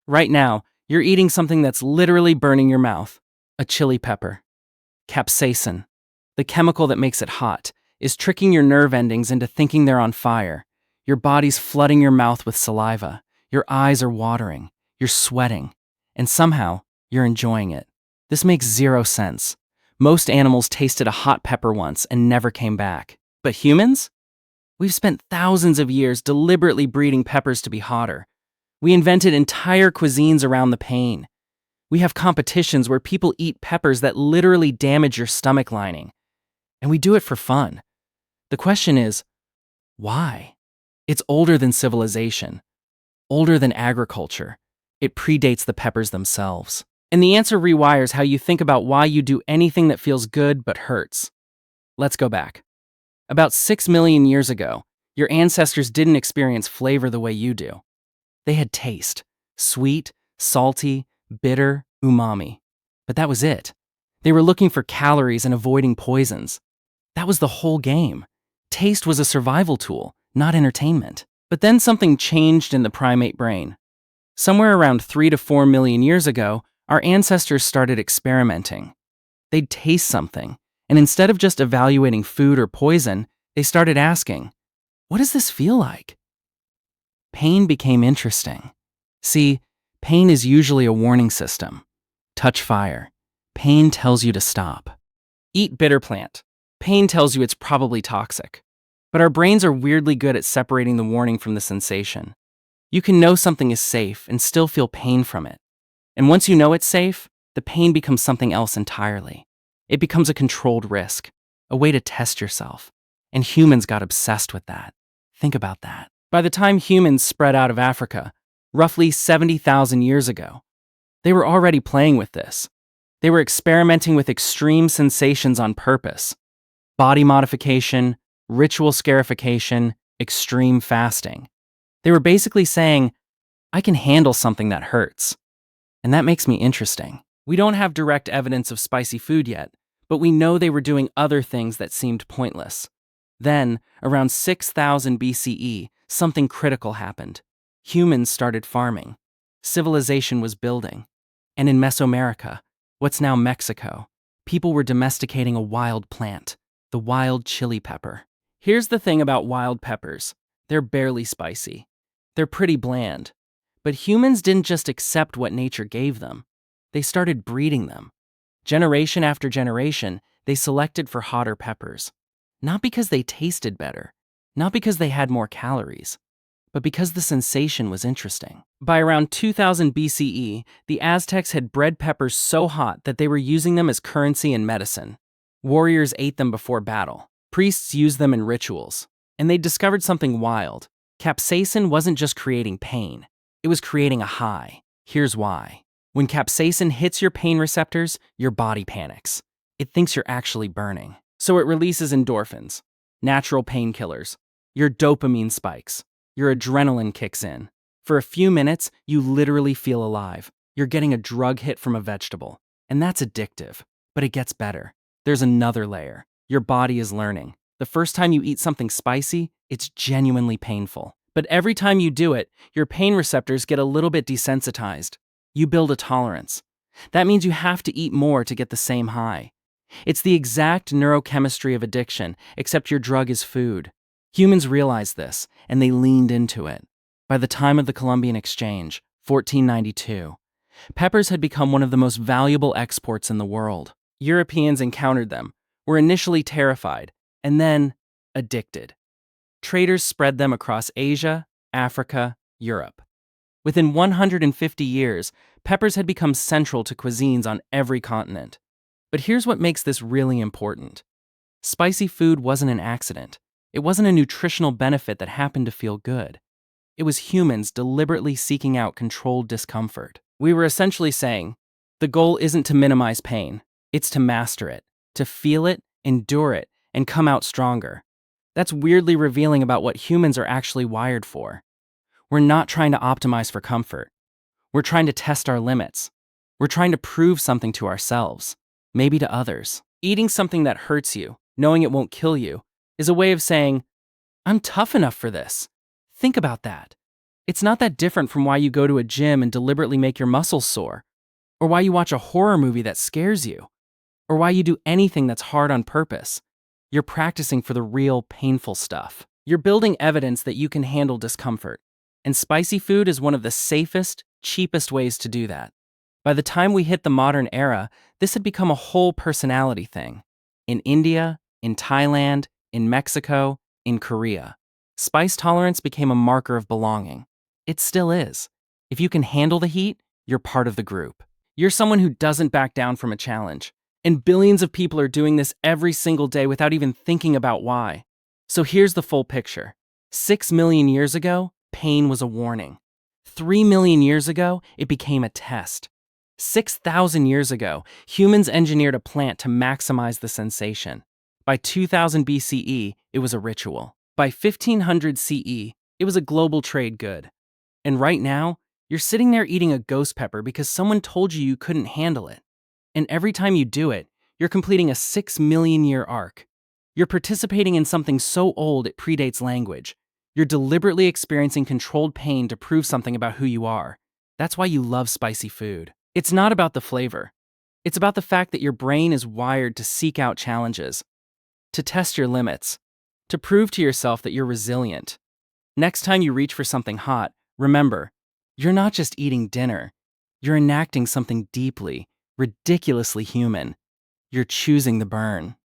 Right now, you're eating something that's literally burning your mouth. A chili pepper. Capsaicin, the chemical that makes it hot, is tricking your nerve endings into thinking they're on fire. Your body's flooding your mouth with saliva. Your eyes are watering. You're sweating. And somehow, you're enjoying it. This makes zero sense. Most animals tasted a hot pepper once and never came back. But humans? We've spent thousands of years deliberately breeding peppers to be hotter. We invented entire cuisines around the pain. We have competitions where people eat peppers that literally damage your stomach lining. And we do it for fun. The question is, why? It's older than civilization, older than agriculture. It predates the peppers themselves. And the answer rewires how you think about why you do anything that feels good but hurts. Let's go back. About 6 million years ago, your ancestors didn't experience flavor the way you do. They had taste: sweet, salty, bitter, umami. But that was it. They were looking for calories and avoiding poisons. That was the whole game. Taste was a survival tool, not entertainment. But then something changed in the primate brain. Somewhere around 3 to 4 million years ago, our ancestors started experimenting. They'd taste something, and instead of just evaluating food or poison, they started asking, what does this feel like? Pain became interesting. See, pain is usually a warning system. Touch fire. Pain tells you to stop. Eat bitter plant. Pain tells you it's probably toxic. But our brains are weirdly good at separating the warning from the sensation. You can know something is safe and still feel pain from it. And once you know it's safe, the pain becomes something else entirely. It becomes a controlled risk, a way to test yourself. And humans got obsessed with that. Think about that. By the time humans spread out of Africa, roughly 70,000 years ago, they were already playing with this. They were experimenting with extreme sensations on purpose. Body modification, ritual scarification, extreme fasting. They were basically saying, I can handle something that hurts. And that makes me interesting. We don't have direct evidence of spicy food yet, but we know they were doing other things that seemed pointless. Then, around 6000 BCE, something critical happened. Humans started farming. Civilization was building. And in Mesoamerica, what's now Mexico, people were domesticating a wild plant, the wild chili pepper. Here's the thing about wild peppers. They're barely spicy. They're pretty bland. But humans didn't just accept what nature gave them. They started breeding them. Generation after generation, they selected for hotter peppers. Not because they tasted better, not because they had more calories, but because the sensation was interesting. By around 2000 BCE, the Aztecs had bred peppers so hot that they were using them as currency in medicine. Warriors ate them before battle. Priests used them in rituals. And they discovered something wild. Capsaicin wasn't just creating pain. It was creating a high. Here's why. When capsaicin hits your pain receptors, your body panics. It thinks you're actually burning. So it releases endorphins, natural painkillers. Your dopamine spikes. Your adrenaline kicks in. For a few minutes, you literally feel alive. You're getting a drug hit from a vegetable. And that's addictive. But it gets better. There's another layer. Your body is learning. The first time you eat something spicy, it's genuinely painful. But every time you do it, your pain receptors get a little bit desensitized. You build a tolerance. That means you have to eat more to get the same high. It's the exact neurochemistry of addiction, except your drug is food. Humans realized this, and they leaned into it. By the time of the Columbian Exchange, 1492, peppers had become one of the most valuable exports in the world. Europeans encountered them, were initially terrified, and then addicted. Traders spread them across Asia, Africa, Europe. Within 150 years, peppers had become central to cuisines on every continent. But here's what makes this really important. Spicy food wasn't an accident. It wasn't a nutritional benefit that happened to feel good. It was humans deliberately seeking out controlled discomfort. We were essentially saying, the goal isn't to minimize pain, it's to master it, to feel it, endure it, and come out stronger. That's weirdly revealing about what humans are actually wired for. We're not trying to optimize for comfort. We're trying to test our limits. We're trying to prove something to ourselves, maybe to others. Eating something that hurts you, knowing it won't kill you, is a way of saying, I'm tough enough for this. Think about that. It's not that different from why you go to a gym and deliberately make your muscles sore, or why you watch a horror movie that scares you, or why you do anything that's hard on purpose. You're practicing for the real painful stuff. You're building evidence that you can handle discomfort, and spicy food is one of the safest, cheapest ways to do that. By the time we hit the modern era, this had become a whole personality thing. In India, in Thailand, in Mexico, in Korea, spice tolerance became a marker of belonging. It still is. If you can handle the heat, you're part of the group. You're someone who doesn't back down from a challenge. And billions of people are doing this every single day without even thinking about why. So here's the full picture. 6 million years ago, pain was a warning. 3 million years ago, it became a test. 6,000 years ago, humans engineered a plant to maximize the sensation. By 2000 BCE, it was a ritual. By 1500 CE, it was a global trade good. And right now, you're sitting there eating a ghost pepper because someone told you couldn't handle it. And every time you do it, you're completing a 6 million year arc. You're participating in something so old it predates language. You're deliberately experiencing controlled pain to prove something about who you are. That's why you love spicy food. It's not about the flavor. It's about the fact that your brain is wired to seek out challenges, to test your limits, to prove to yourself that you're resilient. Next time you reach for something hot, remember, you're not just eating dinner. You're enacting something deeply, ridiculously human. You're choosing the burn.